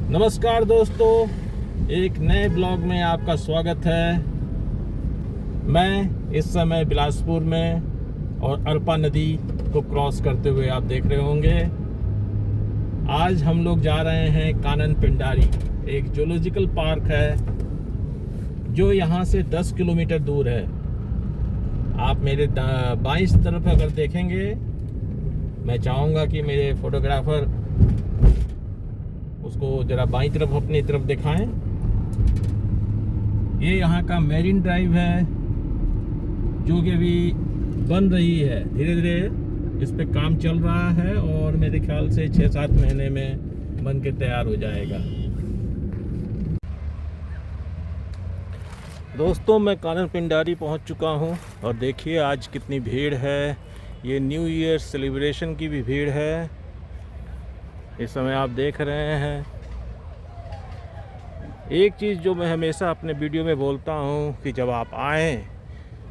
नमस्कार दोस्तों, एक नए ब्लॉग में आपका स्वागत है। मैं इस समय बिलासपुर में और अरपा नदी को क्रॉस करते हुए आप देख रहे होंगे। आज हम लोग जा रहे हैं कानन पिंडारी, एक जूलॉजिकल पार्क है जो यहाँ से 10 किलोमीटर दूर है। आप मेरे बाईं तरफ अगर देखेंगे, मैं चाहूँगा कि मेरे फोटोग्राफर उसको जरा बाईं तरफ अपनी तरफ दिखाएं। ये यहाँ का मेरीन ड्राइव है जो कि अभी बन रही है, धीरे धीरे इस पे काम चल रहा है और मेरे ख्याल से 6-7 महीने में बन के तैयार हो जाएगा। दोस्तों, मैं कानन पिंडारी पहुँच चुका हूँ और देखिए आज कितनी भीड़ है। ये न्यू ईयर सेलिब्रेशन की भी भीड़ है, इस समय आप देख रहे हैं। एक चीज़ जो मैं हमेशा अपने वीडियो में बोलता हूँ कि जब आप आएँ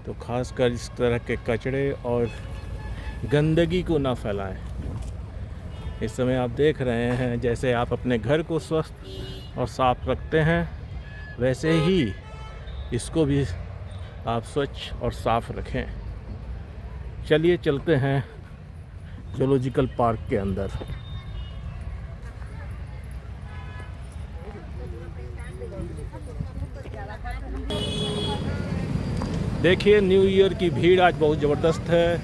तो खासकर इस तरह के कचरे और गंदगी को ना फैलाएं। इस समय आप देख रहे हैं जैसे आप अपने घर को स्वस्थ और साफ रखते हैं, वैसे ही इसको भी आप स्वच्छ और साफ रखें। चलिए चलते हैं जूलॉजिकल पार्क के अंदर। देखिए न्यू ईयर की भीड़ आज बहुत ज़बरदस्त है।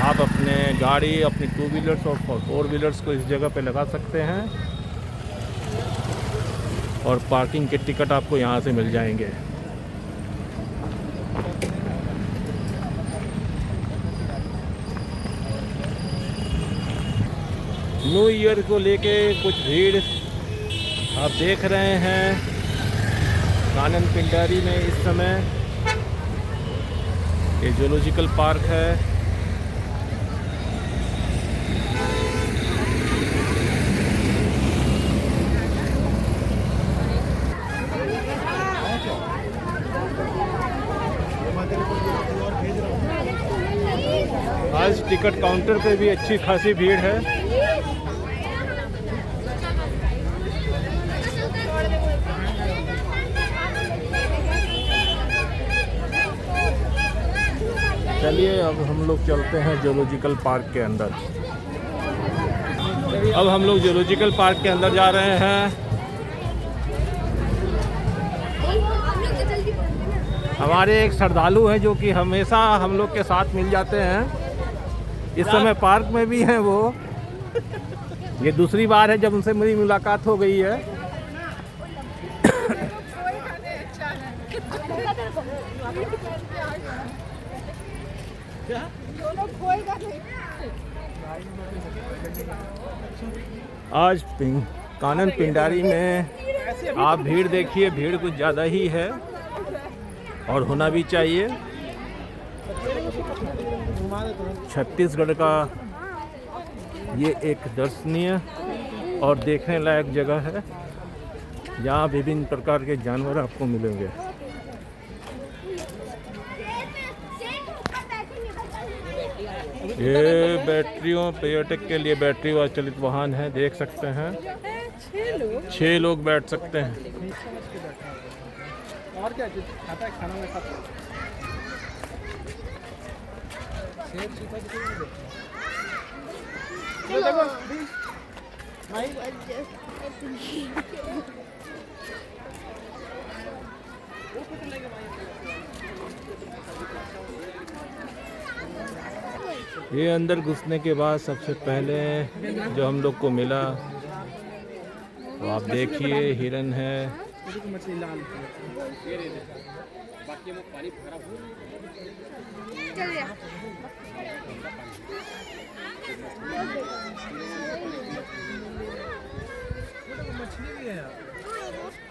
आप अपने गाड़ी, अपनी 2 व्हीलर्स और 4 व्हीलर्स को इस जगह पे लगा सकते हैं और पार्किंग के टिकट आपको यहाँ से मिल जाएंगे। न्यू ईयर को लेके कुछ भीड़ आप देख रहे हैं कानन पिंडारी में। इस समय ये जूलॉजिकल पार्क है। आज टिकट काउंटर पे भी अच्छी खासी भीड़ है। चलिए अब हम लोग चलते हैं जूलॉजिकल पार्क के अंदर। अब हम लोग जूलॉजिकल पार्क के अंदर जा रहे हैं। हमारे एक श्रद्धालु हैं जो कि हमेशा हम लोग के साथ मिल जाते हैं। इस समय पार्क में भी हैं वो। ये दूसरी बार है जब उनसे मेरी मुलाकात हो गई है। आज कानन पिंडारी में आप भीड़ देखिए, भीड़ कुछ ज़्यादा ही है और होना भी चाहिए। छत्तीसगढ़ का ये एक दर्शनीय और देखने लायक जगह है जहाँ विभिन्न प्रकार के जानवर आपको मिलेंगे। ये बैटरियों पर्यटक के लिए बैटरी वाला चलित वाहन है, देख सकते हैं। 6 लोग बैठ सकते हैं। और क्या खाता है, खाना में खाता है। ये अंदर घुसने के बाद सबसे पहले जो हम लोग को मिला तो आप देखिए हिरन है। मछली भी है,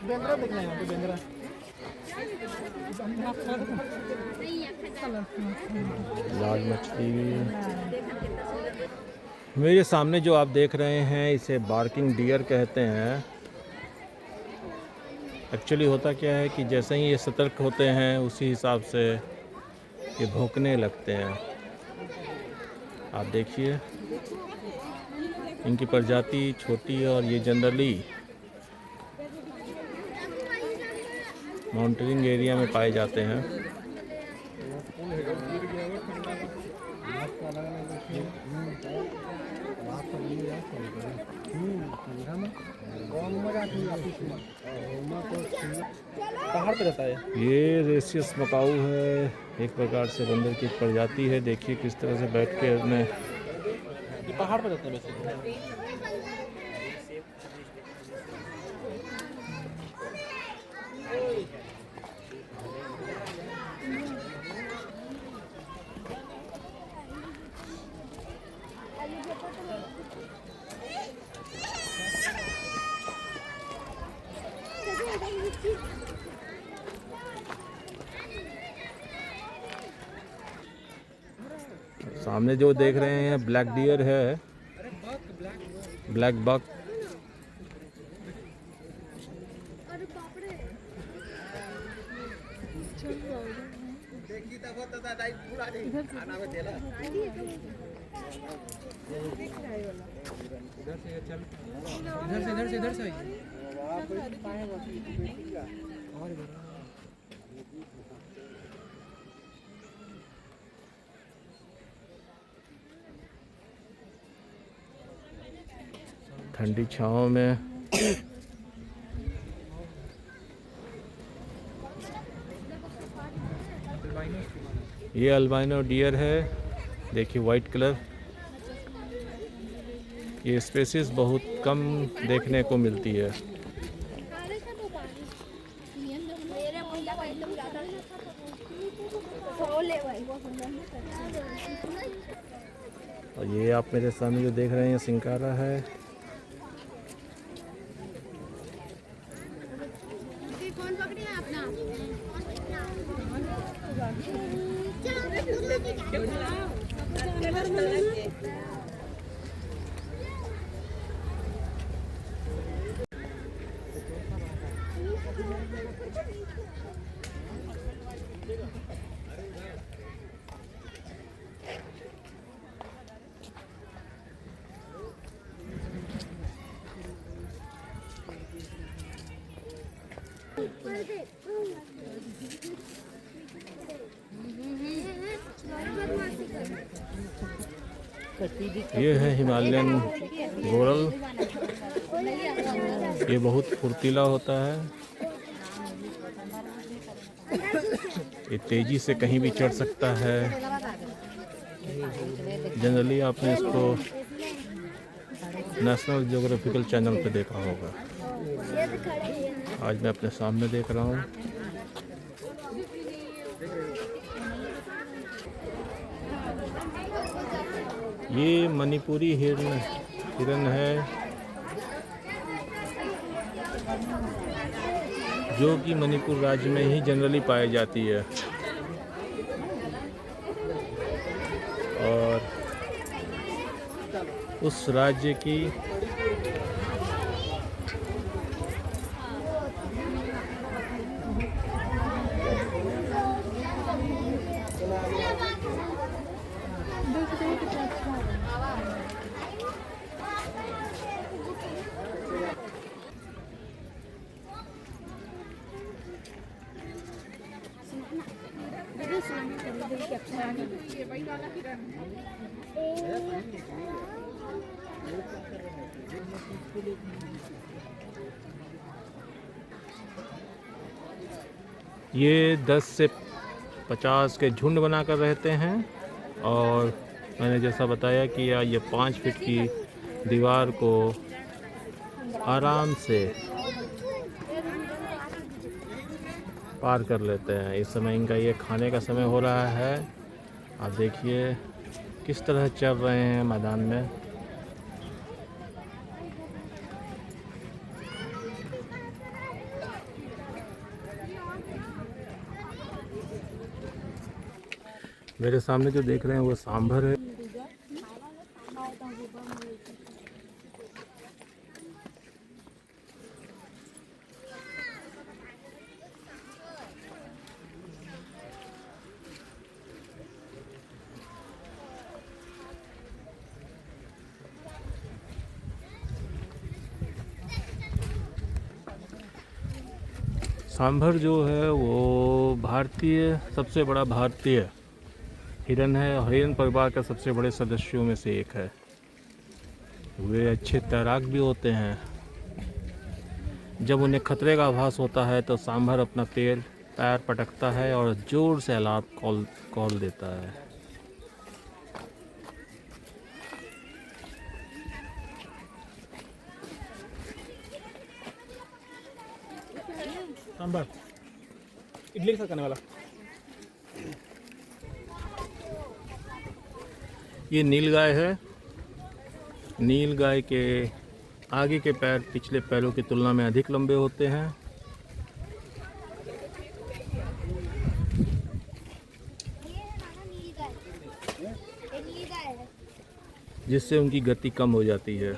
बेंगरा देखना है यहाँ पे, बेंगरा लाल मछली भी। मेरे सामने जो आप देख रहे हैं इसे बार्किंग डियर कहते हैं। एक्चुअली होता क्या है कि जैसे ही ये सतर्क होते हैं उसी हिसाब से ये भौंकने लगते हैं। आप देखिए, इनकी प्रजाति छोटी है और ये जनरली माउंटेनिंग एरिया में पाए जाते हैं। पहाड़ पे रहता है। ये रेसियस मकाऊ है, एक प्रकार से बंदर की प्रजाति है। देखिए किस तरह से बैठ के अपने ये पहाड़ पे रहता है वैसे। सामने जो देख रहे हैं ब्लैक डियर है, ब्लैक बक। इधर से ठंडी छाँव में ये अल्बाइनो डियर है। देखिए वाइट कलर। ये स्पेसीज बहुत कम देखने को मिलती है। और ये आप मेरे सामने जो देख रहे हैं सिंकारा है। कौन पकड़े हैं अपना? ये है हिमालयन गोरल। ये बहुत फुर्तीला होता है। ये तेजी से कहीं भी चढ़ सकता है। जनरली आपने इसको नेशनल ज्योग्राफिकल चैनल पे देखा होगा। आज मैं अपने सामने देख रहा हूँ। ये मणिपुरी हिरन है, जो कि मणिपुर राज्य में ही जनरली पाई जाती है। और उस राज्य की ये 10 से 50 के झुंड बनाकर रहते हैं। और मैंने जैसा बताया कि ये 5 फीट की दीवार को आराम से पार कर लेते हैं। इस समय इनका ये खाने का समय हो रहा है। आप देखिए किस तरह चल रहे हैं मैदान में। मेरे सामने जो देख रहे हैं वो सांभर है। सांभर जो है वो भारतीय सबसे बड़ा भारतीय हिरन है और हिरन परिवार का सबसे बड़े सदस्यों में से एक है। वे अच्छे तैराक भी होते हैं। जब उन्हें खतरे का आभास होता है तो सांभर अपना पैर पटकता है और जोर से अलार्म कॉल देता है। सांभर इडली के साथ खाने वाला। ये नीलगाय है। नीलगाय के आगे के पैर पिछले पैरों की तुलना में अधिक लंबे होते हैं। जिससे उनकी गति कम हो जाती है।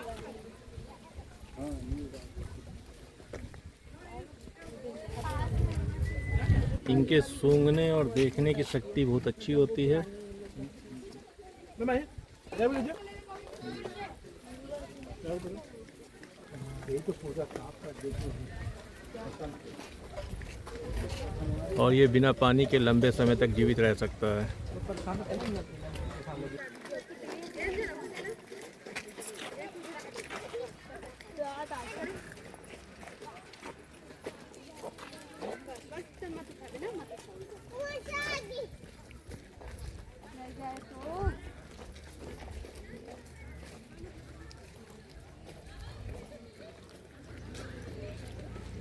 इनके सूंघने और देखने की शक्ति बहुत अच्छी होती है। और ये बिना पानी के लंबे समय तक जीवित रह सकता है।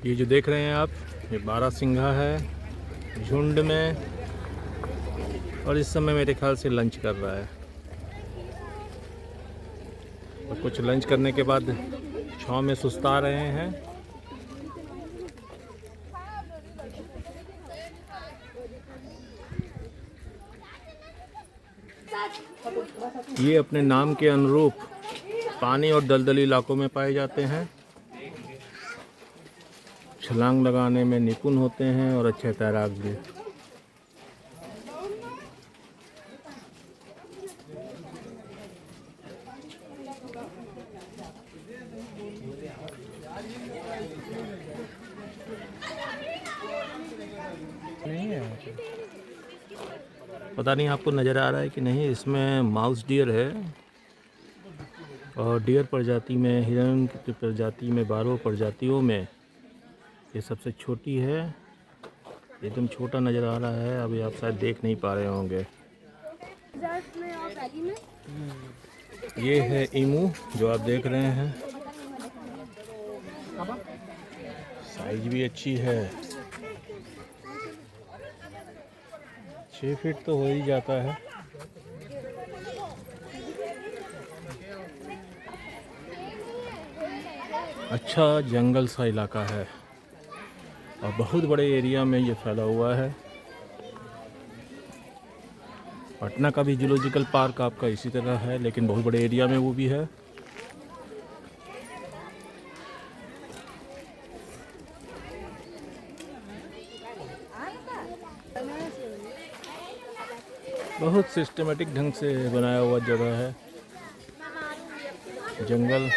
ये जो देख रहे हैं आप, ये बारहसिंघा है झुंड में, और इस समय मेरे ख्याल से लंच कर रहा है। और कुछ लंच करने के बाद छांव में सुस्ता रहे हैं। ये अपने नाम के अनुरूप पानी और दलदली इलाकों में पाए जाते हैं। छलांग लगाने में निपुण होते हैं और अच्छे तैराक भी। नहीं है, पता नहीं आपको नज़र आ रहा है कि नहीं, इसमें माउस डियर है। और डियर प्रजाति में, हिरन की प्रजाति में 12 प्रजातियों में ये सबसे छोटी है। एकदम छोटा नज़र आ रहा है, अभी आप शायद देख नहीं पा रहे होंगे। ये है ईमू जो आप देख रहे हैं। साइज भी अच्छी है, 6 फीट तो हो ही जाता है। अच्छा जंगल सा इलाका है और बहुत बड़े एरिया में ये फैला हुआ है। पटना का भी जूलॉजिकल पार्क आपका इसी तरह है, लेकिन बहुत बड़े एरिया में वो भी है। बहुत सिस्टमेटिक ढंग से बनाया हुआ जगह है, जंगल।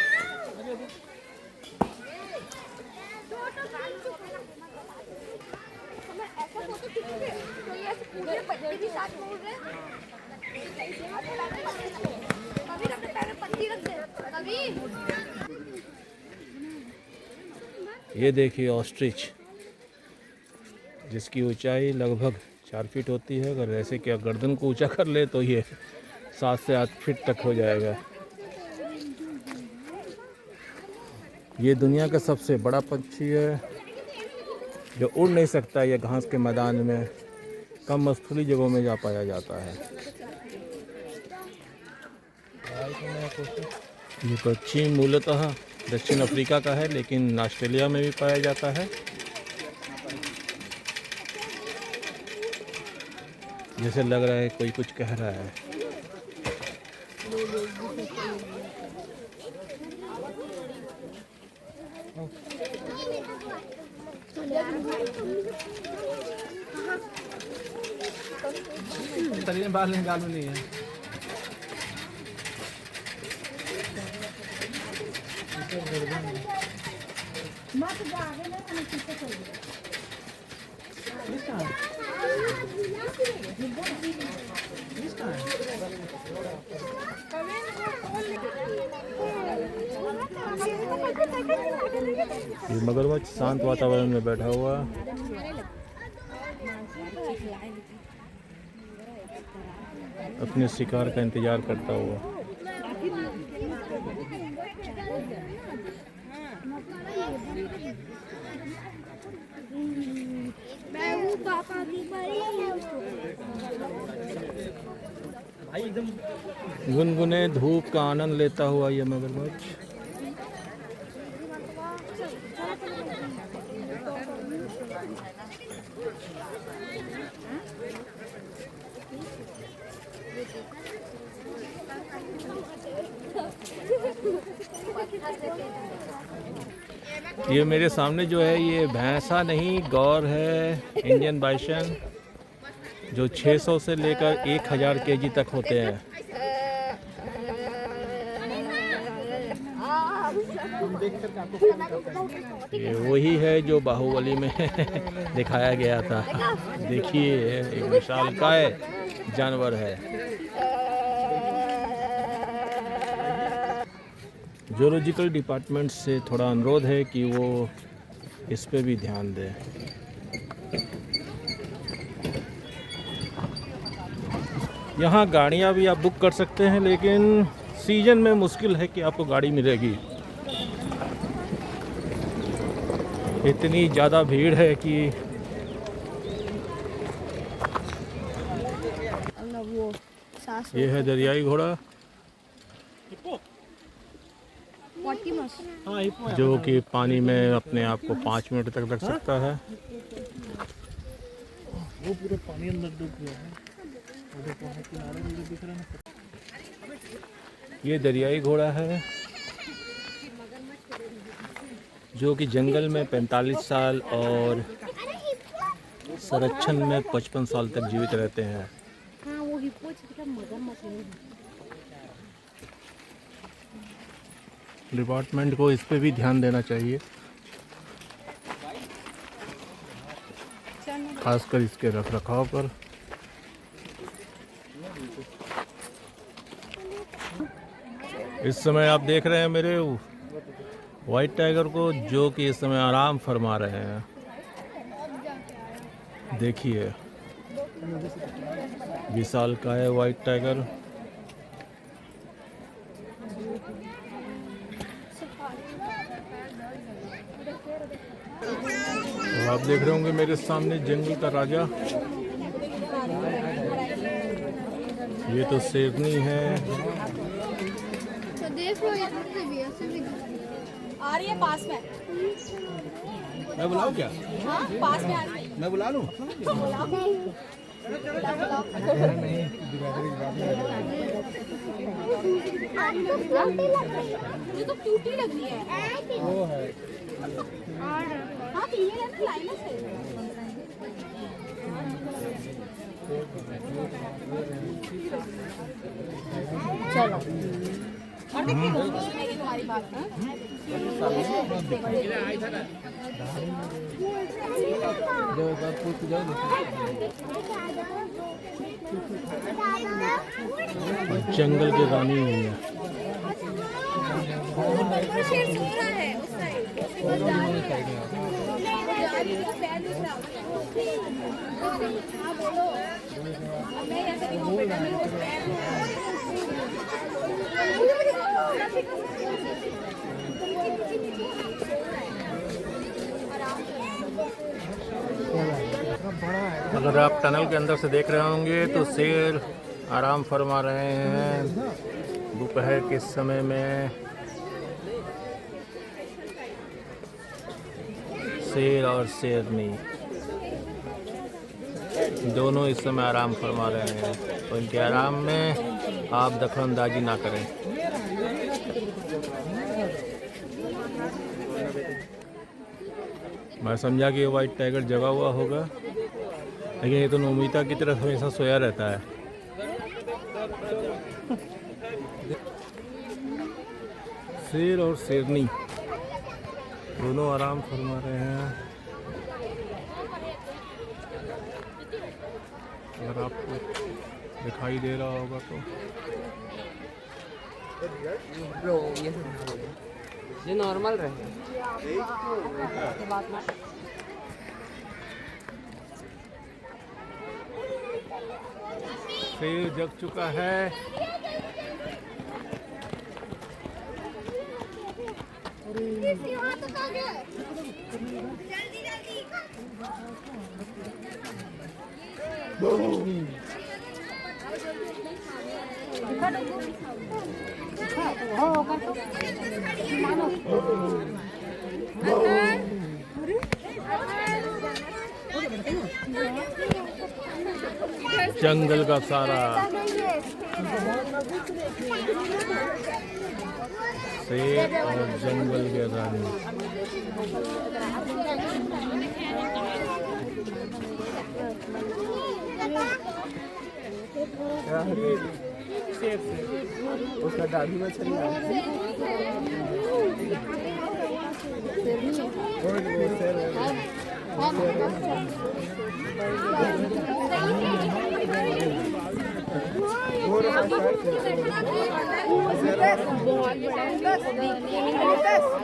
ये देखिए ऑस्ट्रिच, जिसकी ऊंचाई लगभग 4 फीट होती है। अगर ऐसे क्या गर्दन को ऊंचा कर ले तो ये 7 से 8 फीट तक हो जाएगा। ये दुनिया का सबसे बड़ा पक्षी है जो उड़ नहीं सकता। यह घास के मैदान में कम स्थूली जगहों में जा पाया जाता है। ये पक्षी मूलतः दक्षिण अफ्रीका का है, लेकिन ऑस्ट्रेलिया में भी पाया जाता है। जैसे लग रहा है कोई कुछ कह रहा है। शरीर में बाल गाल में नहीं है। This time. This time. ये मगरमच्छ शांत वातावरण में बैठा हुआ अपने शिकार का इंतजार करता हुआ। गुनगुने धूप का आनंद लेता हुआ ये मगरमच्छ। ये मेरे सामने जो है ये भैंसा नहीं गौर है, इंडियन बाइसन, जो 600 से लेकर 1000 केजी तक होते हैं। ये वही है जो बाहुबली में दिखाया गया था। देखिए एक विशालकाय जानवर है। जूलॉजिकल डिपार्टमेंट से थोड़ा अनुरोध है कि वो इस पे भी ध्यान दें। यहाँ गाड़ियाँ भी आप बुक कर सकते हैं, लेकिन सीजन में मुश्किल है कि आपको गाड़ी मिलेगी। इतनी ज़्यादा भीड़ है कि ये है दरियाई घोड़ा, जो कि पानी में अपने आप को 5 मिनट तक रख सकता है। वो पूरे पानी अंदर डूब गया है। वो देखो वहाँ किनारे मुझे दिख रहा है। ये दरियाई घोड़ा है जो कि जंगल में 45 साल और संरक्षण में 55 साल तक जीवित रहते हैं। डिपार्टमेंट को इस पे भी ध्यान देना चाहिए, खासकर इसके रखरखाव पर। इस समय आप देख रहे हैं मेरे वाइट टाइगर को, जो कि इस समय आराम फरमा रहे हैं। देखिए विशालकाय वाइट टाइगर। तो आप देख रहे होंगे मेरे सामने जंगल का राजा। ये तो शेरनी है। तो देख लो यहाँ से भी ऐसे भी आ रही है पास में। मैं बुलाऊं क्या? हाँ पास में आ रही है। मैं बुला लूं? ये तो क्यूटी लग रही है। वो है। हाँ फीमेल है ना, लाइनस है। चलो और देखिए मेरी तुम्हारी बात ना। जंगल की रानी हुई है। शेर सो रहा है उस साइड। हाँ बोलो। मैं यहाँ से नहीं बेटा नहीं उस अगर आप टनल के अंदर से देख रहे होंगे तो शेर आराम फरमा रहे हैं दोपहर के समय में। शेर और शेरनी दोनों इस समय आराम फरमा रहे हैं, तो इनके आराम में आप दखलंदाजी ना करें। मैं समझा कि ये वाइट टाइगर जगा हुआ होगा, लेकिन ये तो नोमिता की तरफ हमेशा सोया रहता है। शेर और शेरनी दोनों आराम फरमा रहे हैं। अगर आपको दिखाई दे रहा होगा तो ब्रो ये नॉर्मल रहे। शेर जग चुका है। यहाँ तक आ गया। जल्दी जल्दी। जंगल का सारा शेर और जंगल के रानी। उसका दाढ़ी में चली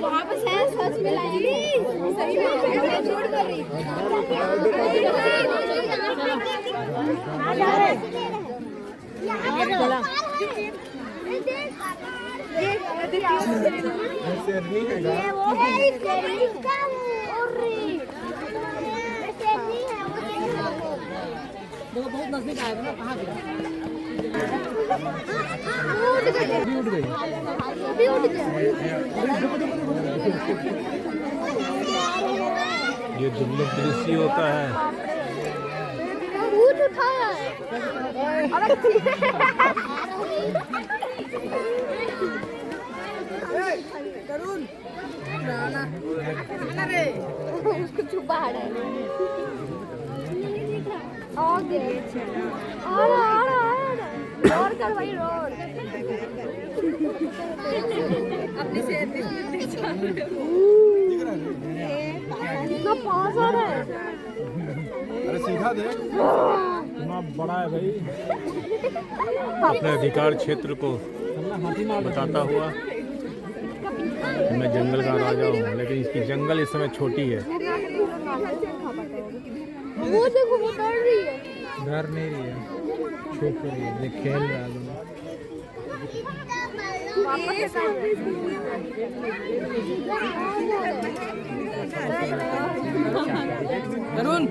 वापस है सच में लाएंगे सही में झूठ कर रही बहुत नजदीक आएगा ना, कहाँ गया? उठ गई अभी उठ गया। ये दुर्लभ दृश्य होता है। भूत उठाया उसको छुपा है और कर भाई रोड अपनी सेहत इतना पास आ रहा है। अरे सीधा दे, इतना बड़ा है भाई। अपने अधिकार क्षेत्र को बताता हुआ मैं जंगल का राजा हूँ, लेकिन इसकी जंगल इस समय छोटी है। वो देखो वो डर रही है। डर नहीं रही है, छुप रही है, ये खेल रहा है। अरुण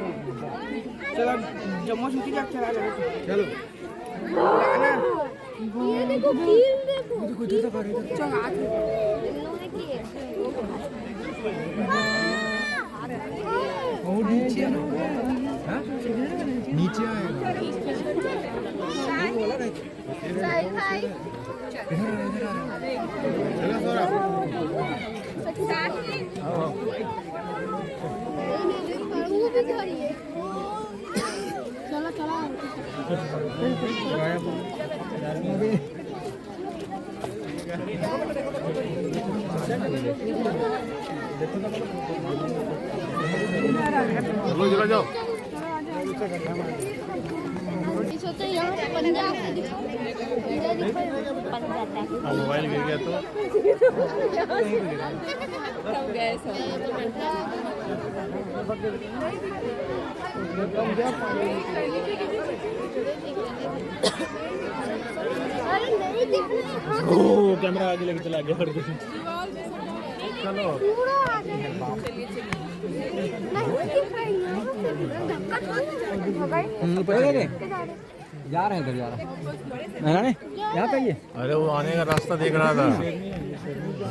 चलो जम्मू छुट्टी जा चला चलो ये देखो कील देखो चल आज इन्होंने की है और नीचे है ना, हाँ? नीचे आएगा। साई साई इधर आ चलो सर वो भी खड़ी है। चलो चलो चलो जाओ। सोचते यहाँ से पंजाब से दिखा बन जाता है। मोबाइल गिर गया तो अरे नहीं दिख रही। ओ कैमरा आगे लेके चला गया। चलो पूरा आगे नहीं दिख रही है। जा रहे हैं इधर जा रहे हैं यहाँ पे। ये अरे वो आने का रास्ता देख रहा था,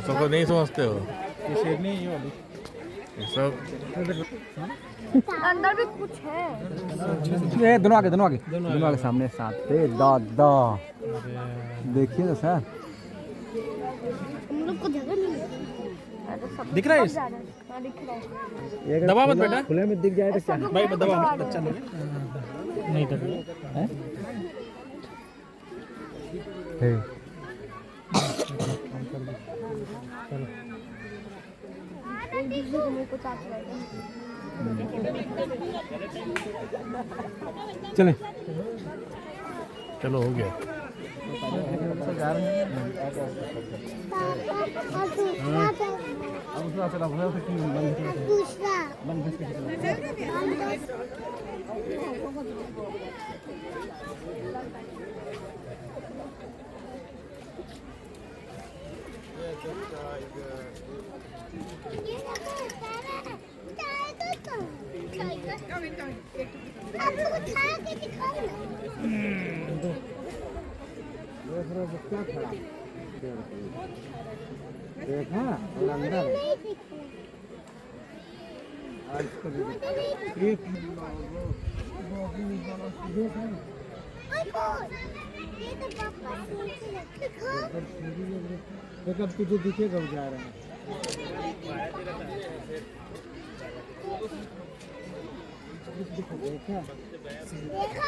सबको नहीं समझते हो ये शेर नहीं, ये वाली ये सब। अंदर भी कुछ है। ये दोनों आगे सामने साथ दादा देखिए ना सर, हम लोग को जगह नहीं दिख रहा है इस? हाँ, दिख रहा है। दबा मत बेटा, खुले में दिख जाए तो क्या भाई दबा मत, अच्छा नहीं दबा। एक दूसरे को मुंह को चाट रहे हैं। चले चलो हो गया। देखा और अंदर अब तुझे दिखेगा वो जा रहा है। देखा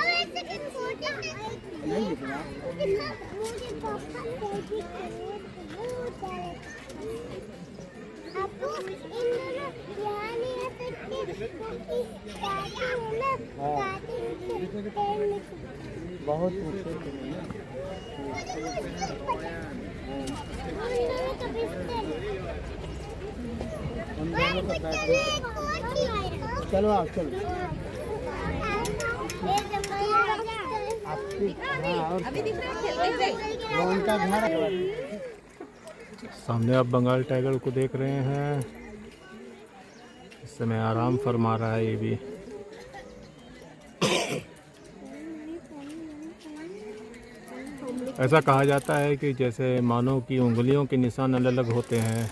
वैसे कि छोटे नहीं दिख रहा। मुझे पापा को आपको इन दोनों यहाँ नहीं आ सकते क्योंकि काटे हैं ना काटे बहुत ऊंचे चलो आप चलो अभी दिख रहा है वो उनका घर है। सामने आप बंगाल टाइगर को देख रहे हैं। इस समय आराम फरमा रहा है ये भी। ऐसा कहा जाता है कि जैसे मानव की उंगलियों के निशान अलग अलग होते हैं,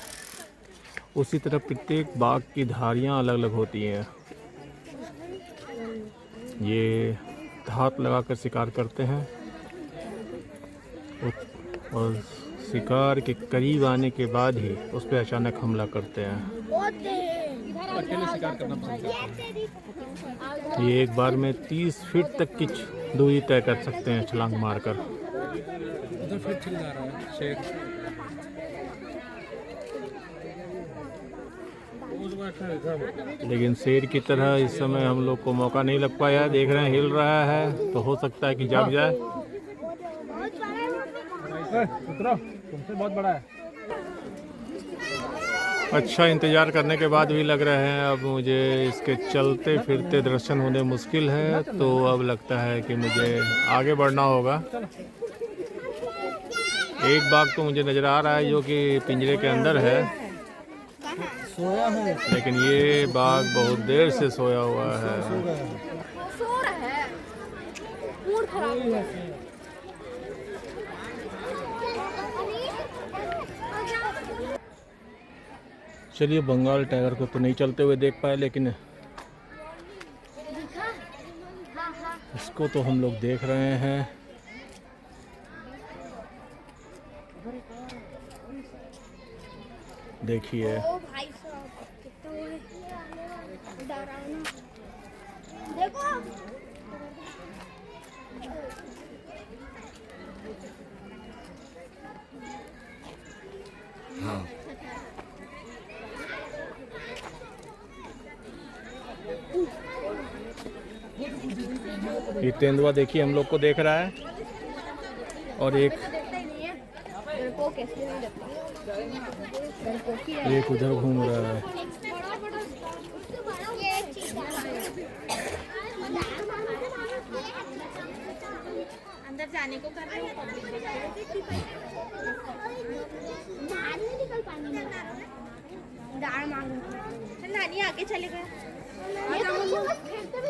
उसी तरह प्रत्येक बाघ की धारियां अलग अलग होती हैं। ये हाथ लगाकर शिकार करते हैं और शिकार के करीब आने के बाद ही उस पर अचानक हमला करते हैं। अकेले शिकार करना पसंद करते हैं। ये एक बार में 30 फीट तक की दूरी तय कर सकते हैं छलांग मारकर। उधर फिर चिल्ला रहा है शेर। लेकिन शेर की तरह इस समय हम लोग को मौका नहीं लग पाया। देख रहे हैं हिल रहा है, तो हो सकता है कि जाग जाए। उतरो, तुमसे बहुत बड़ा है। अच्छा इंतज़ार करने के बाद भी लग रहे हैं अब मुझे इसके चलते फिरते दर्शन होने मुश्किल है, तो अब लगता है कि मुझे आगे बढ़ना होगा। एक बाघ तो मुझे नज़र आ रहा है जो कि पिंजरे के अंदर है, सोया है लेकिन ये बाघ बहुत देर से सोया हुआ है। सो रहा है, मूड खराब हो गया। चलिए बंगाल टाइगर को तो नहीं चलते हुए देख पाए, लेकिन इसको तो हम लोग देख रहे हैं। देखिए ओ भाई साहब कितना वो है डरावना। देखो ये तेंदुआ देखिए हम लोग को देख रहा है, और एक देखता ही नहीं है मेरे को, कैसे नहीं लगता मेरे को की एक उधर घूम रहा है। ये चीज़ अंदर जाने को कर रहे हो। बाहर नहीं निकल पानी दाढ़ मांगू चल नानी आगे चले गए। ये तो बस खेलते भी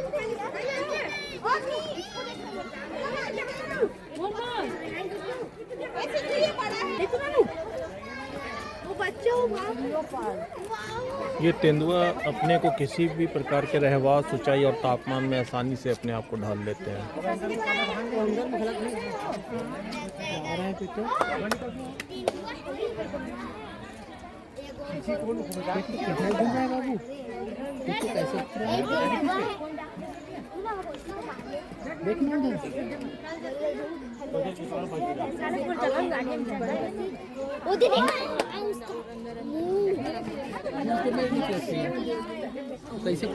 देखो ना वो बच्चे हो। ये तेंदुआ अपने को किसी भी प्रकार के रहवास, ऊंचाई और तापमान में आसानी से अपने आप को ढाल लेते हैं। कैसे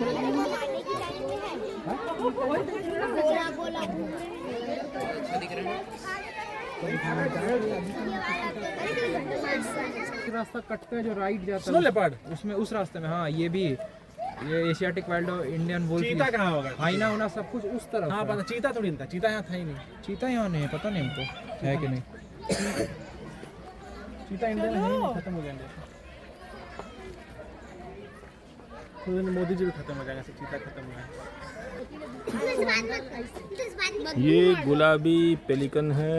रास्ता कटता है जो राइट जाता स्नो है लेपर्ड उसमें, उस रास्ते में। हाँ ये भी, ये एशियाटिक वाइल्ड इंडियन वुल्फ, चीता कहाँ होगा? हाइना होना सब कुछ उस तरफ हाँ है। पता, चीता थोड़ी था, चीता यहाँ था ही नहीं। चीता यहाँ नहीं है, पता नहीं हमको है कि नहीं। चीता इंडिया में है ही नहीं, खत्म हो जाएंगे। तो मोदी जी भी खत्म हो जाएंगे, चीता खत्म हो जाएंगे। ये गुलाबी पेलिकन है।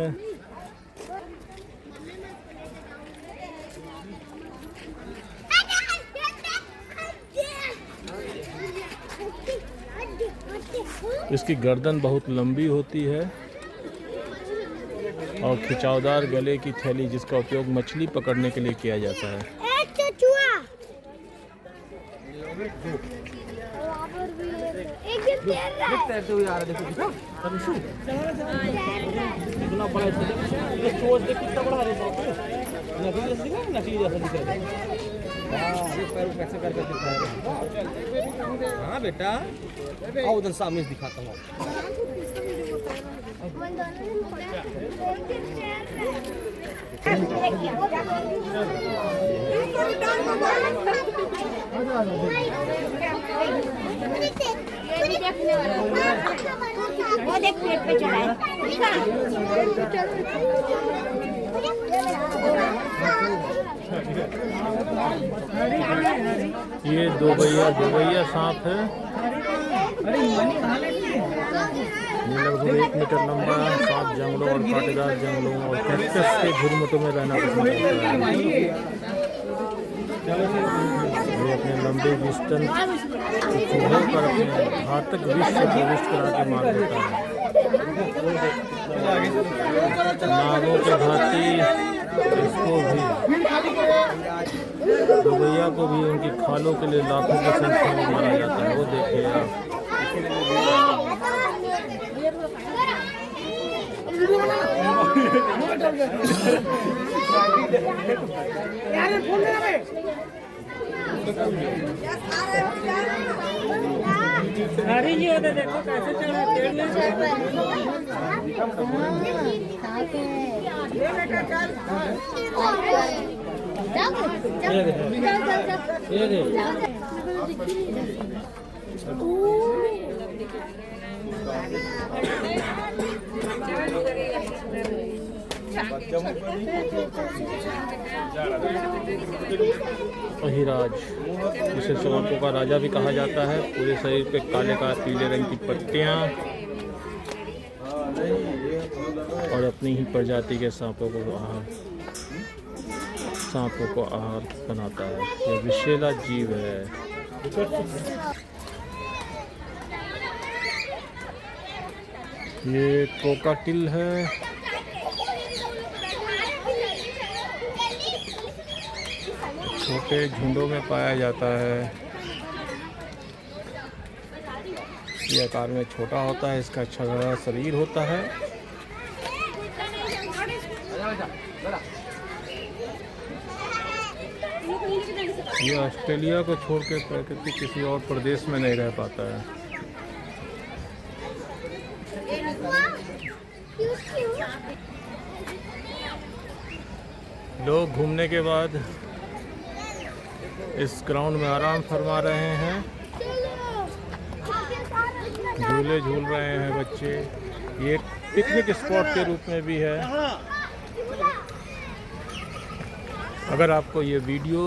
इसकी गर्दन बहुत लंबी होती है और खिंचावदार गले की थैली, जिसका उपयोग मछली पकड़ने के लिए किया जाता है। तैरते हुए आ रहा देखो। इतना बड़ा है, ये चोच देख कितना बड़ा है। नकली जैसा दिख रहा है, नकली जैसा दिख रहा है। ये पैर कैसे करके दिखा रहा है। हाँ बेटा, आओ उधर सामने से दिखाता हूँ। वो देख पेट पे चढ़ा है। ये दो भैया सांप है। ये लगभग 1 मीटर लंबा सांप जंगलों और कांटेदार जंगलों और कैक्टस के झुरमुटों में रहना पसंद करता है। ये अपने लंबे विस्तन चूहों पर अपने घातक विष से प्रविष्ट करा के मार देता है। नागों के भांति इसको भी, दुबैया को भी उनकी खालों के लिए लाखों की संख्या में मारा जाता है। वो देखिए आप। अरे ये होता देखो कैसे चढ़ा पेड़ में। अहिराज, जिसे सांपों का राजा भी कहा जाता है। पूरे शरीर पे काले पीले रंग की पट्टियाँ और अपनी ही प्रजाति के सांपों को आहार बनाता है। यह विषैला जीव है। ये कोकाटिल है। छोटे झुंडों में पाया जाता है। ये आकार में छोटा होता है। इसका अच्छा बड़ा शरीर होता है। ये ऑस्ट्रेलिया को छोड़ के प्रकृति किसी और प्रदेश में नहीं रह पाता है। लोग घूमने के बाद इस ग्राउंड में आराम फरमा रहे हैं। झूले झूल रहे हैं बच्चे। ये पिकनिक स्पॉट के रूप में भी है। अगर आपको ये वीडियो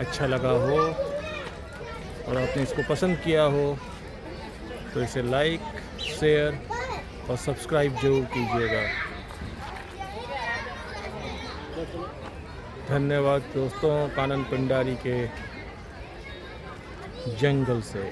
अच्छा लगा हो और आपने इसको पसंद किया हो तो इसे लाइक, शेयर और सब्सक्राइब जरूर कीजिएगा। धन्यवाद दोस्तों, कानन पिंडारी के जंगल से।